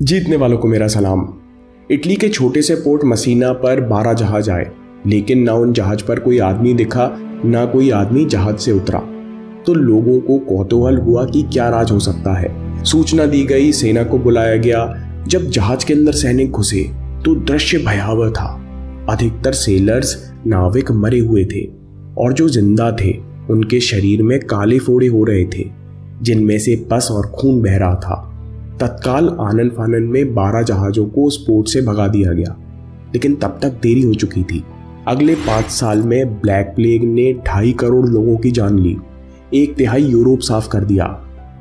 जीतने वालों को मेरा सलाम। इटली के छोटे से पोर्ट मसीना पर 12 जहाज आए, लेकिन ना उन जहाज पर कोई आदमी दिखा, ना कोई आदमी जहाज से उतरा। तो लोगों को कौतूहल हुआ कि क्या राज हो सकता है। सूचना दी गई, सेना को बुलाया गया। जब जहाज के अंदर सैनिक घुसे तो दृश्य भयावह था। अधिकतर सेलर्स नाविक मरे हुए थे और जो जिंदा थे उनके शरीर में काले फोड़े हो रहे थे, जिनमें से पस और खून बह रहा था। तत्काल आनन फानन में 12 जहाजों को उस पोर्ट से भगा दिया गया, लेकिन तब तक देरी हो चुकी थी। अगले 5 साल में ब्लैक प्लेग ने 2.5 करोड़ लोगों की जान ली, 1/3 यूरोप साफ कर दिया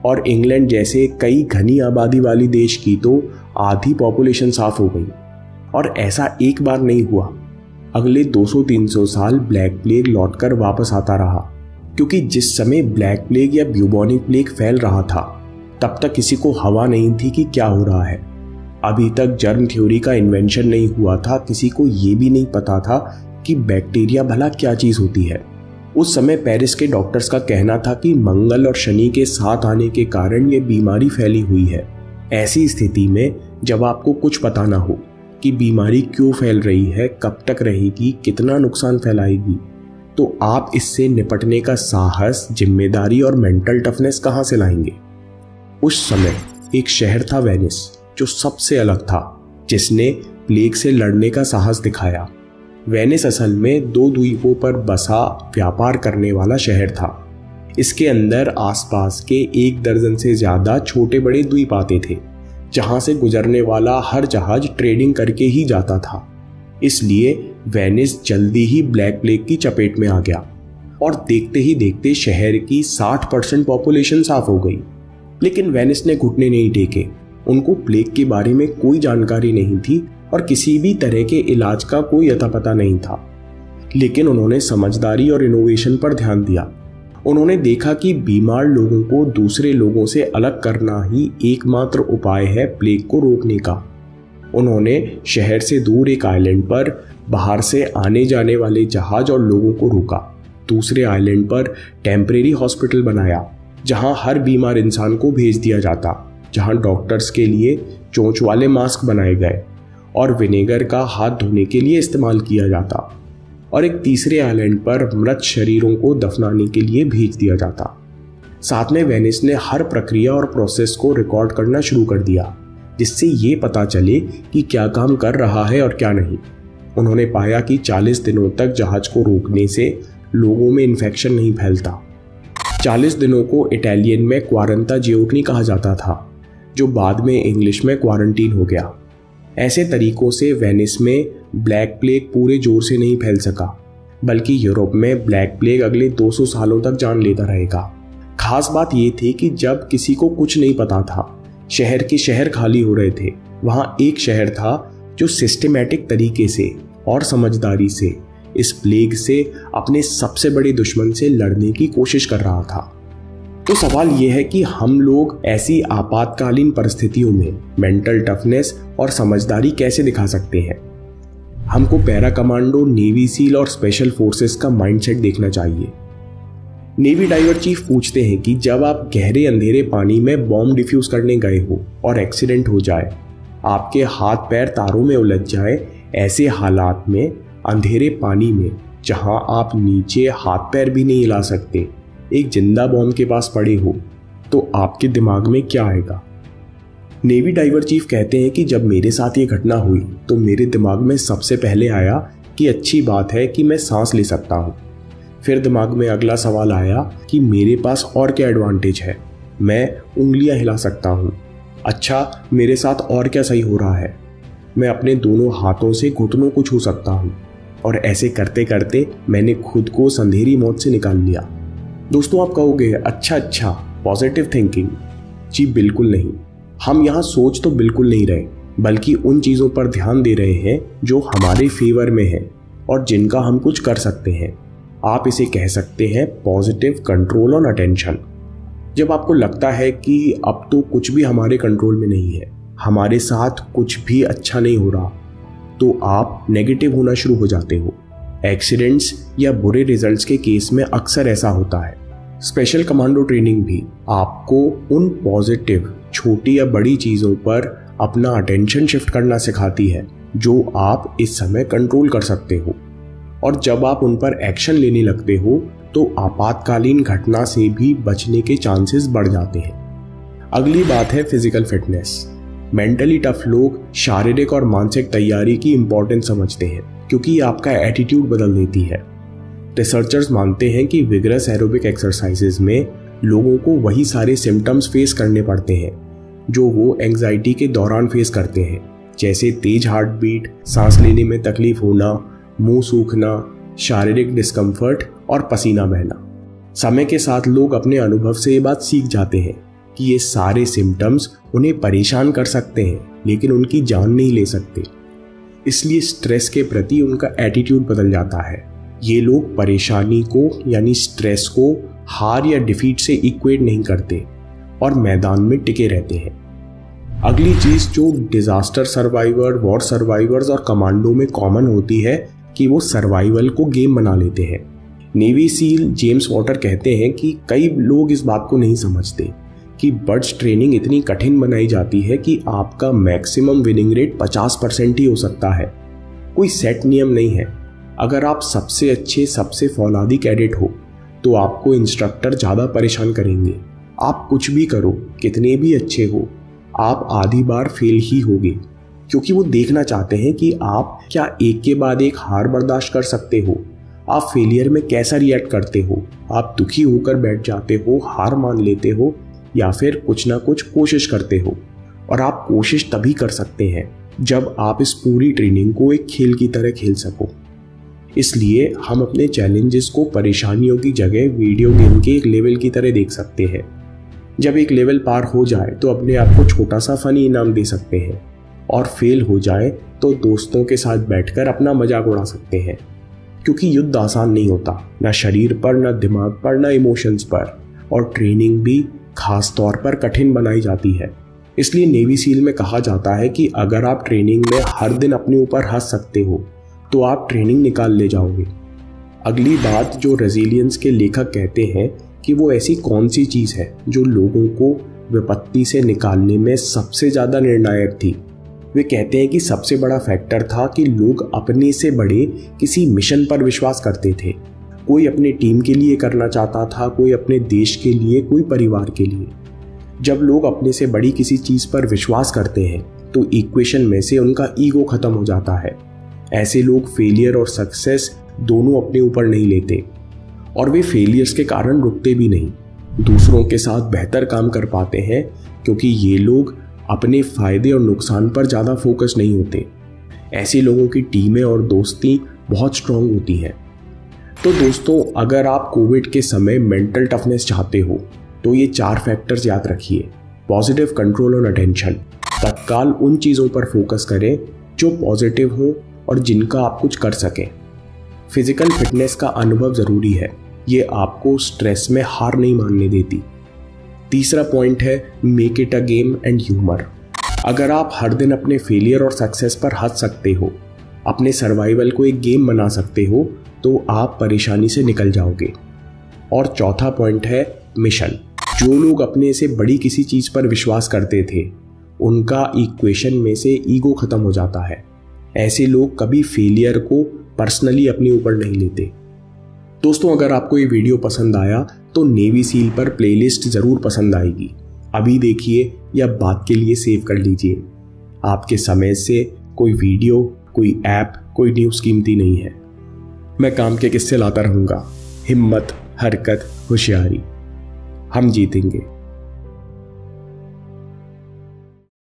और इंग्लैंड जैसे कई घनी आबादी वाली देश की तो आधी पॉपुलेशन साफ हो गई। और ऐसा एक बार नहीं हुआ, अगले 200-300 साल ब्लैक प्लेग लौटकर वापस आता रहा, क्योंकि जिस समय ब्लैक प्लेग या ब्यूबोनिक प्लेग फैल रहा था तब तक किसी को हवा नहीं थी कि क्या हो रहा है। अभी तक जर्म थ्योरी का इन्वेंशन नहीं हुआ था, किसी को ये भी नहीं पता था कि बैक्टीरिया भला क्या चीज होती है। उस समय पेरिस के डॉक्टर्स का कहना था कि मंगल और शनि के साथ आने के कारण ये बीमारी फैली हुई है। ऐसी स्थिति में जब आपको कुछ पता ना हो कि बीमारी क्यों फैल रही है, कब तक रहेगी, कितना नुकसान फैलाएगी, तो आप इससे निपटने का साहस, जिम्मेदारी और मेंटल टफनेस कहां से लाएंगे। उस समय एक शहर था वेनिस, जो सबसे अलग था, जिसने प्लेग से लड़ने का साहस दिखाया। वेनिस असल में 2 द्वीपों पर बसा व्यापार करने वाला शहर था। इसके अंदर आसपास के 1 दर्जन से ज्यादा छोटे बड़े द्वीप आते थे, जहां से गुजरने वाला हर जहाज ट्रेडिंग करके ही जाता था। इसलिए वेनिस जल्दी ही ब्लैक प्लेग की चपेट में आ गया और देखते ही देखते शहर की 60% पॉपुलेशन साफ हो गई। लेकिन वेनिस ने घुटने नहीं टेके। उनको प्लेग के बारे में कोई जानकारी नहीं थी और किसी भी तरह के इलाज का कोई अता पता नहीं था। लेकिन उन्होंने समझदारी और इनोवेशन पर ध्यान दिया। उन्होंने देखा कि बीमार लोगों को दूसरे लोगों से अलग करना ही एकमात्र उपाय है प्लेग को रोकने का। उन्होंने शहर से दूर एक आइलैंड पर बाहर से आने जाने वाले जहाज और लोगों को रोका। दूसरे आइलैंड पर टेम्परेरी हॉस्पिटल बनाया, जहां हर बीमार इंसान को भेज दिया जाता, जहां डॉक्टर्स के लिए चोंच वाले मास्क बनाए गए और विनेगर का हाथ धोने के लिए इस्तेमाल किया जाता, और एक तीसरे आइलैंड पर मृत शरीरों को दफनाने के लिए भेज दिया जाता। साथ में वेनिस ने हर प्रक्रिया और प्रोसेस को रिकॉर्ड करना शुरू कर दिया, जिससे ये पता चले कि क्या काम कर रहा है और क्या नहीं। उन्होंने पाया कि 40 दिनों तक जहाज को रोकने से लोगों में इन्फेक्शन नहीं फैलता। 40 दिनों को इटालियन में क्वारंटा जियोर्नी कहा जाता था, जो बाद में इंग्लिश में क्वारंटीन हो गया। ऐसे तरीकों से वेनिस में ब्लैक प्लेग पूरे जोर से नहीं फैल सका, बल्कि यूरोप में ब्लैक प्लेग अगले 200 सालों तक जान लेता रहेगा। खास बात यह थी कि जब किसी को कुछ नहीं पता था, शहर के शहर खाली हो रहे थे, वहां एक शहर था जो सिस्टमैटिक तरीके से और समझदारी से इस प्लेग से अपने सबसे बड़े दुश्मन से लड़ने की कोशिश कर रहा था। तो सवाल यह है कि हम लोग ऐसी आपातकालीन परिस्थितियों में मेंटल टफनेस और समझदारी कैसे दिखा सकते हैं। हमको पैरा कमांडो, नेवी सील और स्पेशल फोर्सेस का माइंडसेट देखना चाहिए। नेवी डाइवर चीफ पूछते हैं कि जब आप गहरे अंधेरे पानी में बॉम्ब डिफ्यूज करने गए हो और एक्सीडेंट हो जाए, आपके हाथ पैर तारों में उलझ जाए, ऐसे हालात में अंधेरे पानी में जहां आप नीचे हाथ पैर भी नहीं हिला सकते, एक जिंदा बॉम्ब के पास पड़े हो, तो आपके दिमाग में क्या आएगा। नेवी डाइवर चीफ कहते हैं कि जब मेरे साथ ये घटना हुई तो मेरे दिमाग में सबसे पहले आया कि अच्छी बात है कि मैं सांस ले सकता हूँ। फिर दिमाग में अगला सवाल आया कि मेरे पास और क्या एडवांटेज है, मैं उंगलियां हिला सकता हूँ। अच्छा, मेरे साथ और क्या सही हो रहा है, मैं अपने दोनों हाथों से घुटनों को छू सकता हूँ। और ऐसे करते करते मैंने खुद को अंधेरी मौत से निकाल लिया। दोस्तों, आप कहोगे अच्छा पॉजिटिव थिंकिंग। जी बिल्कुल नहीं। हम यहाँ सोच तो बिल्कुल नहीं रहे, बल्कि उन चीज़ों पर ध्यान दे रहे हैं जो हमारे फेवर में है और जिनका हम कुछ कर सकते हैं। आप इसे कह सकते हैं पॉजिटिव कंट्रोल ऑन अटेंशन। जब आपको लगता है कि अब तो कुछ भी हमारे कंट्रोल में नहीं है, हमारे साथ कुछ भी अच्छा नहीं हो रहा, तो आप नेगेटिव होना शुरू हो जाते हो। एक्सीडेंट्स या बुरे रिजल्ट्स के केस में अक्सर ऐसा होता है। स्पेशल कमांडो ट्रेनिंग भी आपको उन पॉजिटिव छोटी या बड़ी चीज़ों पर अपना अटेंशन शिफ्ट करना सिखाती है जो आप इस समय कंट्रोल कर सकते हो, और जब आप उन पर एक्शन लेने लगते हो तो आपातकालीन घटना से भी बचने के चांसेस बढ़ जाते हैं। अगली बात है फिजिकल फिटनेस। मेंटली टफ लोग शारीरिक और मानसिक तैयारी की इंपॉर्टेंस समझते हैं क्योंकि आपका एटीट्यूड बदल देती है। रिसर्चर्स मानते हैं कि विगरस एरोबिक एक्सरसाइजेज में लोगों को वही सारे सिम्टम्स फेस करने पड़ते हैं जो वो एंजाइटी के दौरान फेस करते हैं, जैसे तेज हार्ट बीट, सांस लेने में तकलीफ होना, मुंह सूखना, शारीरिक डिस्कम्फर्ट और पसीना बहना। समय के साथ लोग अपने अनुभव से ये बात सीख जाते हैं कि ये सारे सिम्टम्स उन्हें परेशान कर सकते हैं लेकिन उनकी जान नहीं ले सकते। इसलिए स्ट्रेस के प्रति उनका एटीट्यूड बदल जाता है। ये लोग परेशानी को यानी स्ट्रेस को हार या डिफीट से इक्वेट नहीं करते और मैदान में टिके रहते हैं। अगली चीज जो डिजास्टर सर्वाइवर, वॉर सर्वाइवर्स और कमांडो में कॉमन होती है कि वो सर्वाइवल को गेम बना लेते हैं। नेवी सील जेम्स वॉटर कहते हैं कि कई लोग इस बात को नहीं समझते कि बर्ड्स ट्रेनिंग इतनी कठिन बनाई जाती है कि आपका मैक्सिमम विनिंग रेट 50% ही हो सकता है। कोई सेट नियम नहीं है। अगर आप सबसे अच्छे, सबसे फौलादी कैडेट हो तो आपको इंस्ट्रक्टर ज़्यादा परेशान करेंगे। आप कुछ भी करो, कितने भी अच्छे हो, आप आधी बार फेल ही होगे क्योंकि वो देखना चाहते हैं कि आप क्या एक के बाद एक हार बर्दाश्त कर सकते हो, आप फेलियर में कैसा रिएक्ट करते हो, आप दुखी होकर बैठ जाते हो, हार मान लेते हो या फिर कुछ ना कुछ कोशिश करते हो। और आप कोशिश तभी कर सकते हैं जब आप इस पूरी ट्रेनिंग को एक खेल की तरह खेल सको। इसलिए हम अपने चैलेंजेस को परेशानियों की जगह वीडियो गेम के एक लेवल की तरह देख सकते हैं। जब एक लेवल पार हो जाए तो अपने आप को छोटा सा फनी इनाम दे सकते हैं और फेल हो जाए तो दोस्तों के साथ बैठकर अपना मजाक उड़ा सकते हैं, क्योंकि युद्ध आसान नहीं होता, ना शरीर पर, ना दिमाग पर, ना इमोशंस पर, और ट्रेनिंग भी खास तौर पर कठिन बनाई जाती है। इसलिए नेवी सील में कहा जाता है कि अगर आप ट्रेनिंग में हर दिन अपने ऊपर हंस सकते हो तो आप ट्रेनिंग निकाल ले जाओगे। अगली बात जो रेजिलियंस के लेखक कहते हैं कि वो ऐसी कौन सी चीज़ है जो लोगों को विपत्ति से निकालने में सबसे ज़्यादा निर्णायक थी। वे कहते हैं कि सबसे बड़ा फैक्टर था कि लोग अपने से बड़े किसी मिशन पर विश्वास करते थे। कोई अपने टीम के लिए करना चाहता था, कोई अपने देश के लिए, कोई परिवार के लिए। जब लोग अपने से बड़ी किसी चीज़ पर विश्वास करते हैं तो इक्वेशन में से उनका ईगो खत्म हो जाता है। ऐसे लोग फेलियर और सक्सेस दोनों अपने ऊपर नहीं लेते और वे फेलियर्स के कारण रुकते भी नहीं, दूसरों के साथ बेहतर काम कर पाते हैं क्योंकि ये लोग अपने फायदे और नुकसान पर ज़्यादा फोकस नहीं होते। ऐसे लोगों की टीमें और दोस्ती बहुत स्ट्रांग होती हैं। तो दोस्तों, अगर आप कोविड के समय मेंटल टफनेस चाहते हो तो ये 4 फैक्टर्स याद रखिए। पॉजिटिव, कंट्रोल और अटेंशन। तत्काल उन चीज़ों पर फोकस करें जो पॉजिटिव हो और जिनका आप कुछ कर सकें। फिजिकल फिटनेस का अनुभव ज़रूरी है, ये आपको स्ट्रेस में हार नहीं मानने देती। तीसरा पॉइंट है make it a game and humour. अगर आप हर दिन अपने फेलियर और सक्सेस पर हंस सकते हो, अपने सर्वाइवल को एक गेम बना सकते हो, तो आप परेशानी से निकल जाओगे। और चौथा पॉइंट है मिशन। जो लोग अपने से बड़ी किसी चीज़ पर विश्वास करते थे, उनका इक्वेशन में से ईगो खत्म हो जाता है। ऐसे लोग कभी फेलियर को पर्सनली अपने ऊपर नहीं लेते। दोस्तों, अगर आपको ये वीडियो पसंद आया तो नेवी सील पर प्लेलिस्ट ज़रूर पसंद आएगी। अभी देखिए या बात के लिए सेव कर लीजिए। आपके समय से कोई वीडियो, कोई ऐप, कोई न्यूज़ कीमती नहीं है। मैं काम के किस्से लाता रहूँगा। हिम्मत, हरकत, होशियारी। हम जीतेंगे।